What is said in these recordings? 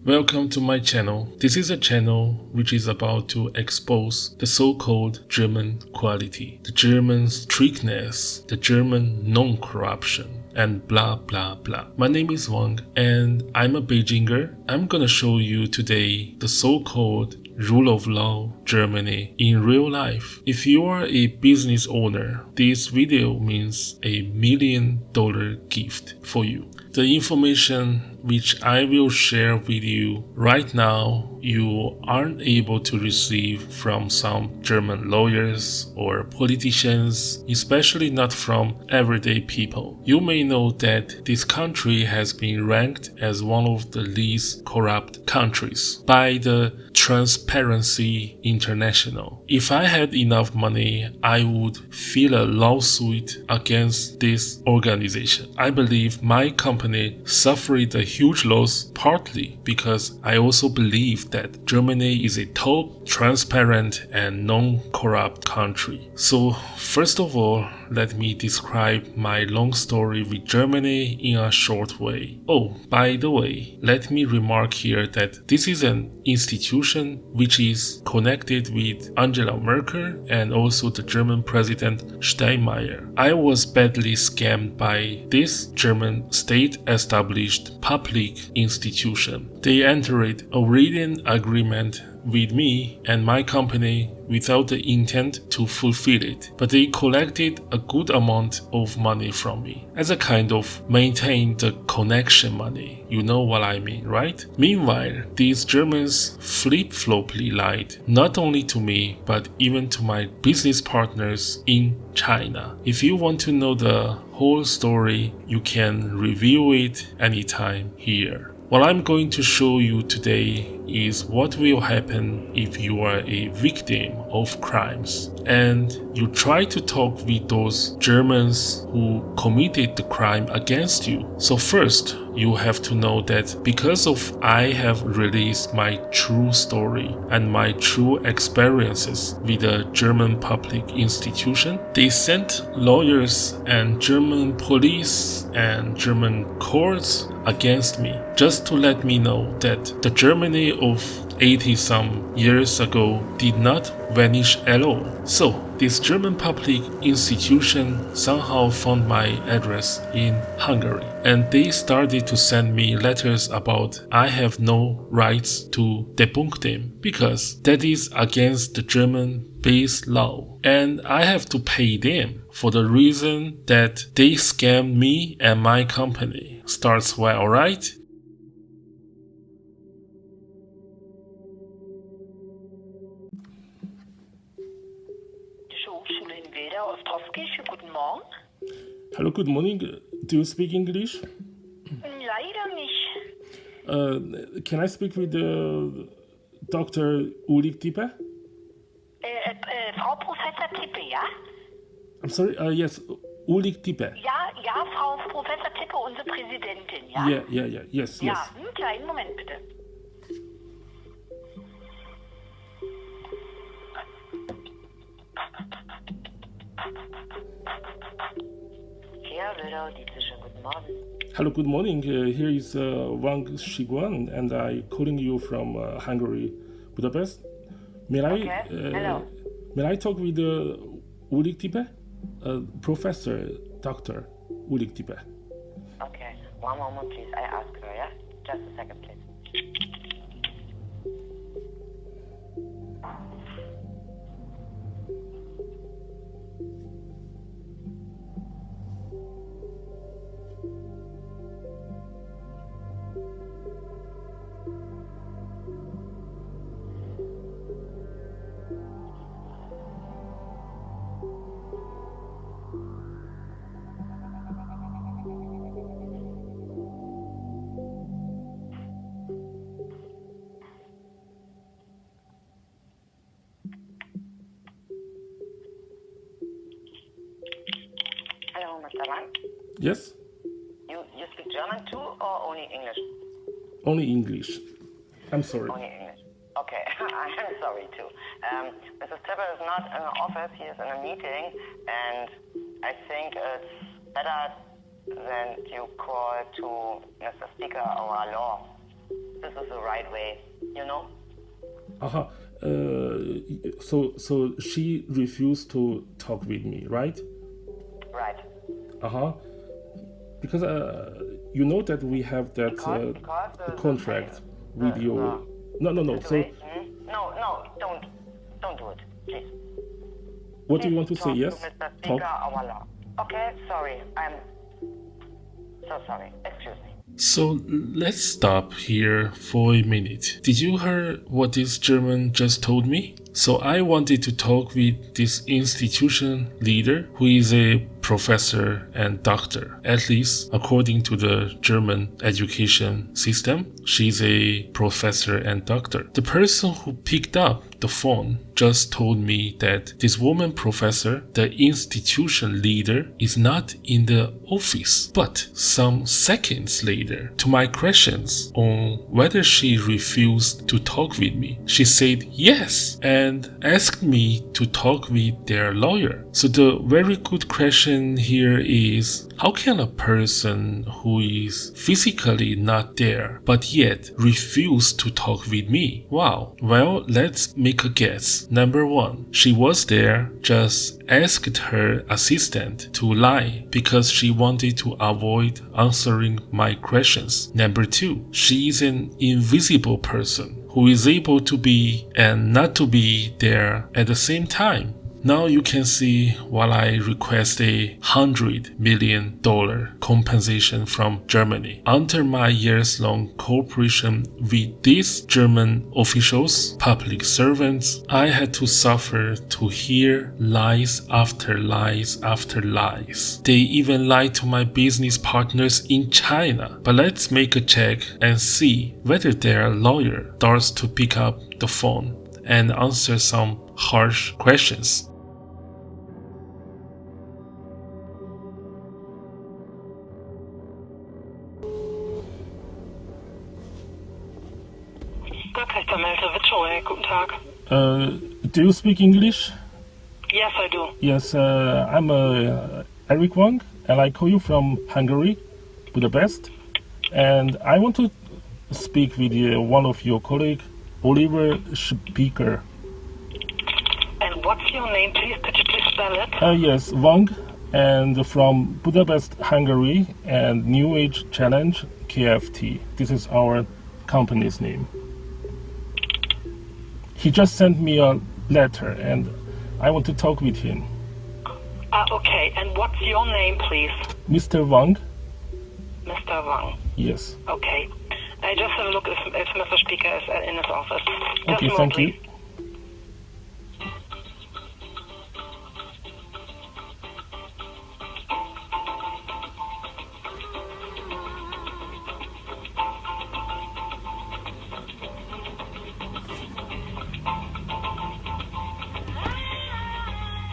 Welcome to my channel. This is a channel which is about to expose the so-called German quality, the German strictness, the German non-corruption, and blah blah blah. My name is Wang and I'm a Beijinger. I'm gonna show you today the so-called rule of law Germany in real life. If you are a business owner, this video means $1 million gift for you. The information which I will share with you right now, you aren't able to receive from some German lawyers or politicians, especially not from everyday people. You may know that this country has been ranked as one of the least corrupt countries by the Transparency International. If I had enough money, I would file a lawsuit against this organization. I believe my company suffered a huge loss partly because I also believe that Germany is a top, transparent and non-corrupt country. So first of all, let me describe my long story with Germany in a short way. Oh, by the way, let me remark here that this is an institution which is connected with Angela Merkel and also the German President Steinmeier. I was badly scammed by this German state-established public institution. They entered a written agreement with me and my company without the intent to fulfill it, but they collected a good amount of money from me as a kind of maintain the connection money. You know what I mean, right? Meanwhile, these Germans flip-floply lied not only to me but even to my business partners in China. If you want to know the whole story, you can review it anytime here. What I'm going to show you today is what will happen if you are a victim of crimes and you try to talk with those Germans who committed the crime against you. So first, you have to know that because of I have released my true story and my true experiences with a German public institution, they sent lawyers and German police and German courts against me just to let me know that the Germany of 80 some years ago did not vanish at all. So this German public institution somehow found my address in Hungary and they started to send me letters about I have no rights to debunk them because that is against the German base law and I have to pay them for the reason that they scammed me and my company. Starts well, right? Hochschule in Wilda, Ostrowski. Schönen guten Morgen. Hello, good morning. Do you speak English? Leider nicht. Can I speak with Dr. Ulrich Tippe? Frau Professor Tippe, ja? I'm sorry, yes, Ulrich Tippe. Ja, Frau Professor Tippe, unsere Präsidentin, ja? Yeah, yes. Ja, kleinen Moment bitte. Ja, Wilda, schönen guten Morgen. Hello, good morning. Here is Wang Shiguan, and I'm calling you from Hungary, Budapest. Hello. May I talk with Ulrich Tippe? Professor, Dr. Ulrich Tippe. Okay, one moment please, I ask her, yeah? Just a second please. Hello, Mr. Wang. Yes? You speak German too or only English? Only English. I'm sorry. Only English. Okay, I'm sorry too. Mrs. Tipper is not in the office, he is in a meeting, and I think it's better than you call to Mr. Speaker our law. this is the right way, you know? Uh-huh. So she refused to talk with me, right? Right. Uh-huh. Because you know that we have that Because the contract with you. No. So No, don't do it, please. what do you want to say? Talk Yes? to Mr. Talk. Speaker, our law. Okay, sorry, I'm so sorry. Excuse me. So let's stop here for a minute. Did you hear what this German just told me? So I wanted to talk with this institution leader who is a professor and doctor. At least according to the German education system, she's a professor and doctor. The person who picked up the phone just told me that this woman professor, the institution leader, is not in the office. But some seconds later, to my questions on whether she refused to talk with me, she said yes and asked me to talk with their lawyer. So the very good question here is, how can a person who is physically not there but yet refuse to talk with me? Wow. Well, let's make a guess. Number one, she was there, just asked her assistant to lie because she wanted to avoid answering my questions. Number two, she is an invisible person who is able to be and not to be there at the same time. Now you can see why I request a $100 million compensation from Germany. Under my years-long cooperation with these German officials, public servants, I had to suffer to hear lies after lies after lies. They even lied to my business partners in China. But let's make a check and see whether their lawyer starts to pick up the phone and answer some harsh questions. Guten Tag. Do you speak English? Yes, I do. Yes, I'm Eric Wang, and I call you from Hungary, Budapest. And I want to speak with one of your colleagues, Oliver Speaker. And what's your name, please? Could you please spell it? Yes, Wang, and from Budapest, Hungary, and New Age Challenge, KFT. This is our company's name. He just sent me a letter, and I want to talk with him. Okay. And what's your name, please? Mr. Wang? Mr. Wang. Yes. Okay. I just have a look if Mr. Speaker is in his office. Just Okay, a moment, thank you. please.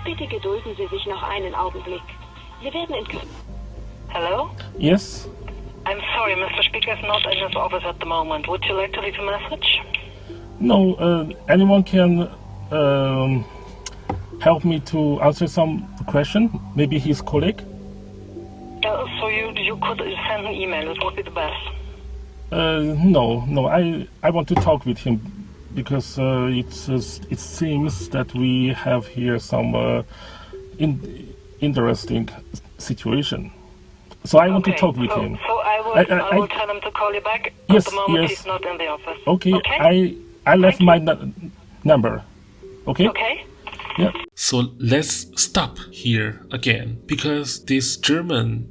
Bitte gedulden Sie sich noch einen Augenblick. Wir werden in Kürze. Hello? Yes? I'm sorry, Mr. Speaker is not in his office at the moment. Would you like to leave a message? No, anyone can help me to answer some question? Maybe his colleague? So you could send an email. It would be the best. No, I want to talk with him because it seems that we have here some interesting situation. So I want to talk with him. So I will tell him to call you back. Yes, At the moment, yes. he's not in the office. Okay. I left my number. Okay? Okay. Yeah. So let's stop here again because this German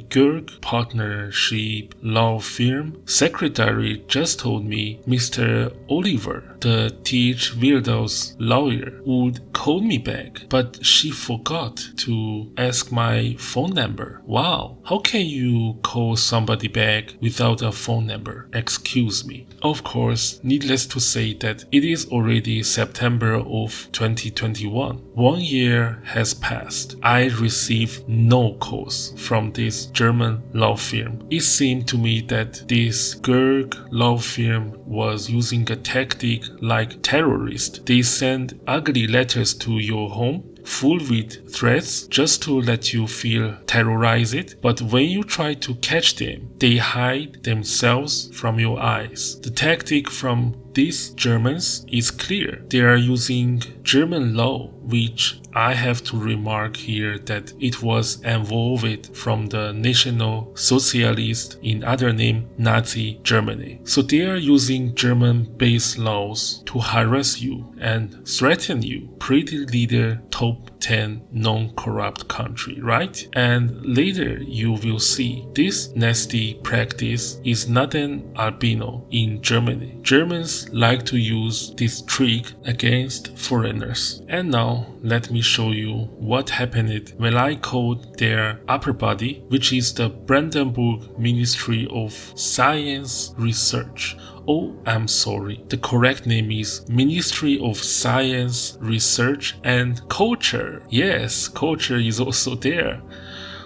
Gürg partnership law firm secretary just told me Mr. Oliver, the TH Weirdos lawyer, would call me back, but she forgot to ask my phone number. Wow, how can you call somebody back without a phone number? Excuse me. Of course, needless to say that it is already September of 2021. 1 year has passed. I received no calls from this German law firm. It seemed to me that this Gürg law firm was using a tactic like terrorists. They send ugly letters to your home, full with threats just to let you feel terrorized, but when you try to catch them, they hide themselves from your eyes. The tactic from these Germans is clear. They are using German law, which I have to remark here that it was evolved from the National Socialist, in other name Nazi Germany. So they are using German-based laws to harass you and threaten you. Pretty leader, top 10 non-corrupt country, right? And later you will see this nasty practice is not an albino in Germany. Germans like to use this trick against foreigners. And now let me show you what happened when I called their upper body, which is the Brandenburg Ministry of Science Research. Oh, I'm sorry. The correct name is Ministry of Science, Research and Culture. Yes, culture is also there.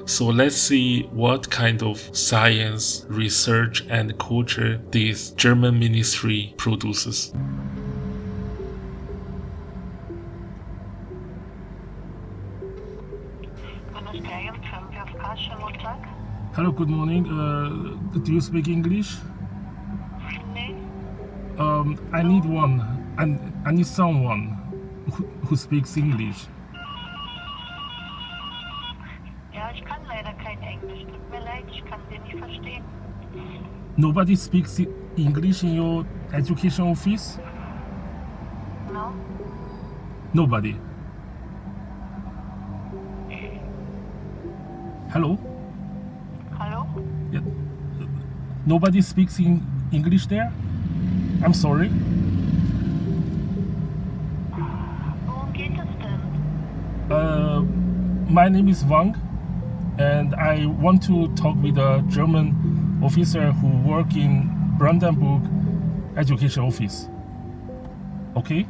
So let's see what kind of science, research and culture this German ministry produces. Hello, good morning. Do you speak English? I need one. I need someone who speaks English. Ja, ich kann leider kein Englisch. Tut mir leid, ich kann Sie nicht verstehen. Nobody speaks English in your education office? No? Nobody. Hello? Hallo? Yeah. Nobody speaks in English there? I'm sorry. Worum geht es denn? My name is Wang, and I want to talk with a German officer who work in Brandenburg Education Office. Okay?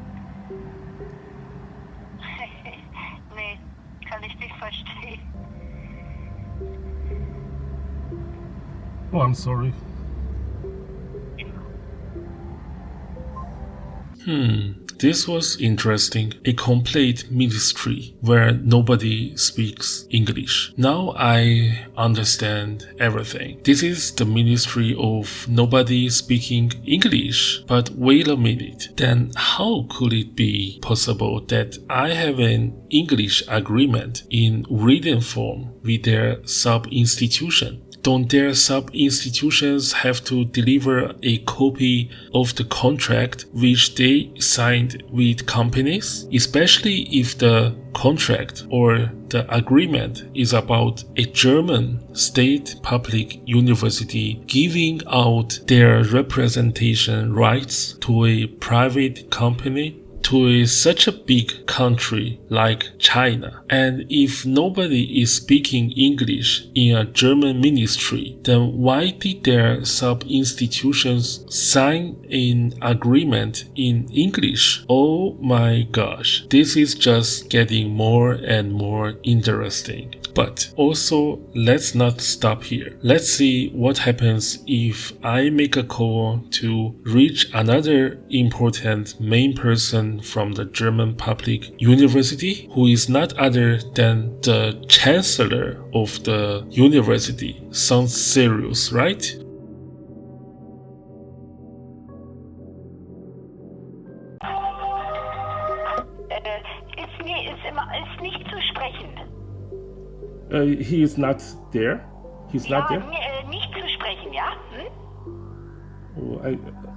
Nee, kann ich nicht verstehen. Oh, I'm sorry. This was interesting. A complete ministry where nobody speaks English. Now I understand everything. This is the ministry of nobody speaking English. But wait a minute. Then how could it be possible that I have an English agreement in written form with their sub-institution? Don't their sub-institutions have to deliver a copy of the contract which they signed with companies? Especially if the contract or the agreement is about a German state public university giving out their representation rights to a private company, to such a big country like China. And if nobody is speaking English in a German ministry, then why did their sub-institutions sign an agreement in English? Oh my gosh, this is just getting more and more interesting. But also, let's not stop here. Let's see what happens if I make a call to reach another important main person from the German public university, who is not other than the chancellor of the university. Sounds serious, right? Ist nicht zu sprechen. He is not there. He's not there. Nicht zu sprechen, ja? Oh,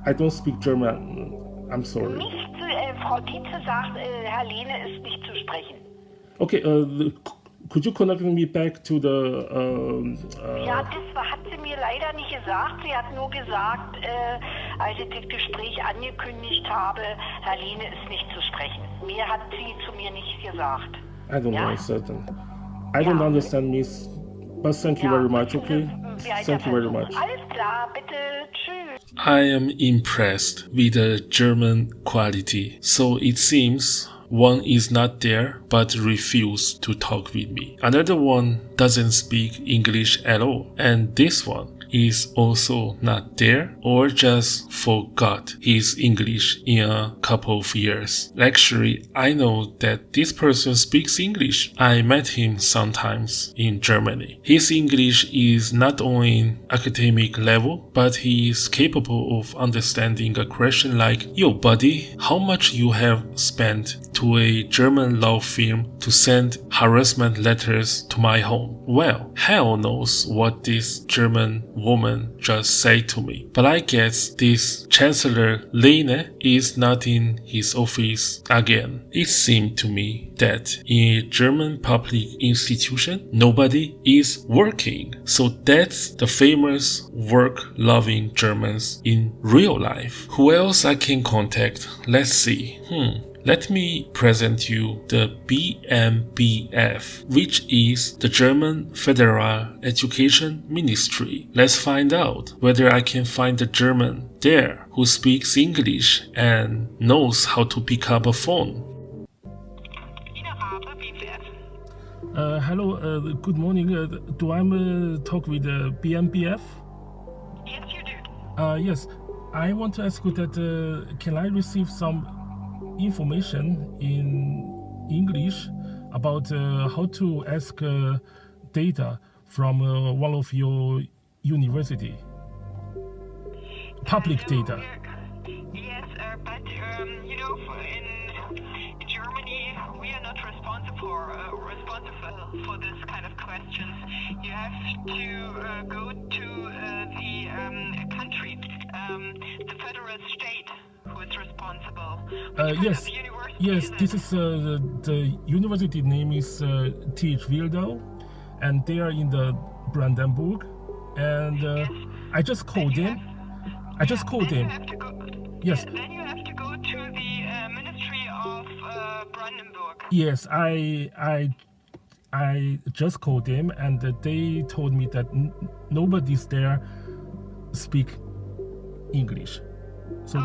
I don't speak German. I'm sorry. Frau Tietze sagt, Herr Lehne ist nicht zu sprechen. Okay, could you connect me back to the... Ja, das hat sie mir leider nicht gesagt. Sie hat nur gesagt, als ich das Gespräch angekündigt habe, Herr Lehne ist nicht zu sprechen. Mehr hat sie zu mir nicht gesagt. I don't know, certain. I don't understand, Miss. But thank you very much, okay? Thank you very much. Alles klar, bitte. Tschüss. I am impressed with the German quality. So it seems one is not there but refused to talk with me. Another one doesn't speak English at all. And this one is also not there or just forgot his English in a couple of years. Actually, I know that this person speaks English. I met him sometimes in Germany. His English is not only academic level, but he is capable of understanding a question like, "Yo buddy, how much you have spent to a German law firm to send harassment letters to my home?" Well, hell knows what this German woman just said to me. But I guess this Chancellor Lehne is not in his office again. It seemed to me that in a German public institution, nobody is working. So that's the famous work-loving Germans in real life. Who else I can contact? Let's see. Let me present you the BMBF, which is the German Federal Education Ministry. Let's find out whether I can find a German there who speaks English and knows how to pick up a phone. Hello, good morning. Do I talk with BMBF? Yes, you do. Yes, I want to ask you that can I receive some information in English about how to ask data from one of your university? Public data. Yes, but you know, in Germany, we are not responsible for this kind of questions. You have to go to the country, the federal state, who is responsible. Yes. This is the university name is TH Wildau, and they are in the Brandenburg. And I just called them. Yes. Then you have to go to the Ministry of Brandenburg. Yes, I just called them, and they told me that nobody's there speak English. So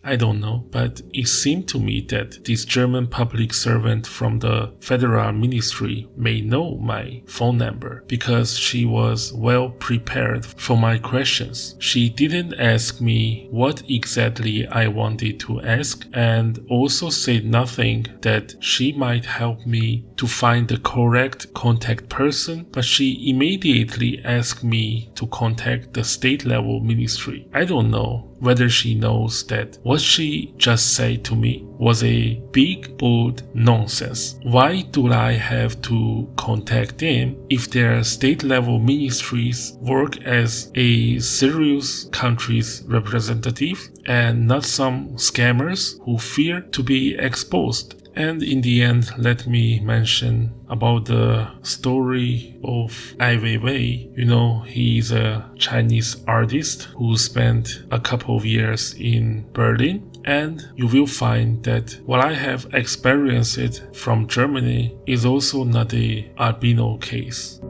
I don't know, but it seemed to me that this German public servant from the federal ministry may know my phone number because she was well prepared for my questions. She didn't ask me what exactly I wanted to ask and also said nothing that she might help me to find the correct contact person, but she immediately asked me to contact the state level ministry. I don't know whether she knows that what she just said to me was a big, bold nonsense. Why do I have to contact them if their state-level ministries work as a serious country's representative and not some scammers who fear to be exposed? And in the end, let me mention about the story of Ai Weiwei. You know, he's a Chinese artist who spent a couple of years in Berlin. And you will find that what I have experienced from Germany is also not a albino case.